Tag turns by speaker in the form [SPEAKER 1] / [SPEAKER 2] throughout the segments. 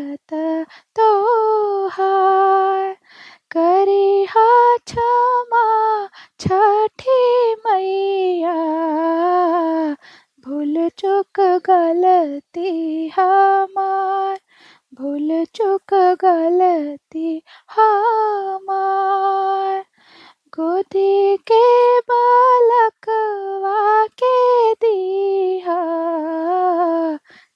[SPEAKER 1] बरत तोहार। करिहा क्षमा छठी मैया, भूल चूक गलती हमार, भूल चूक गलती हमार। गोदी के बालकवा के दीहा,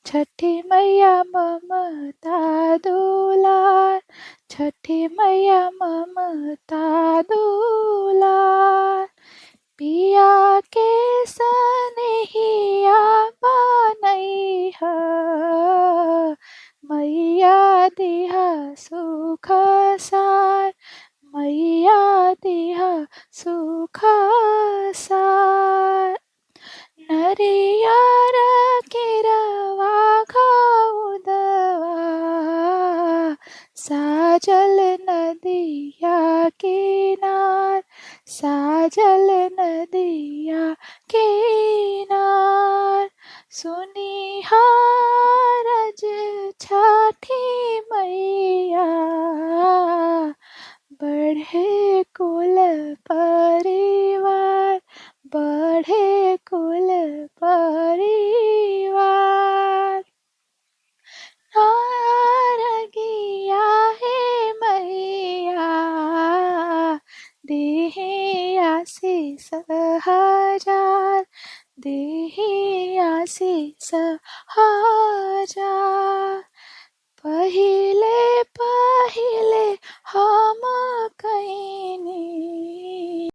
[SPEAKER 1] छठी मैया ममता दुलार, छठी मैया ममता दुलार। पिया के सनेहिया बनैहा, मैया दिहा सुख सार, मैया दिहा सुख सार। नरियर केरवा घउदवा, साजल नदिया किनार, साजल नदिया किनार। सुनिहा रज छठी मैया, बढ़े कुल परिवार, बढ़े कुल परिवार। नारगिया हे मैया, देहि आशीष हजार, देहि आशीष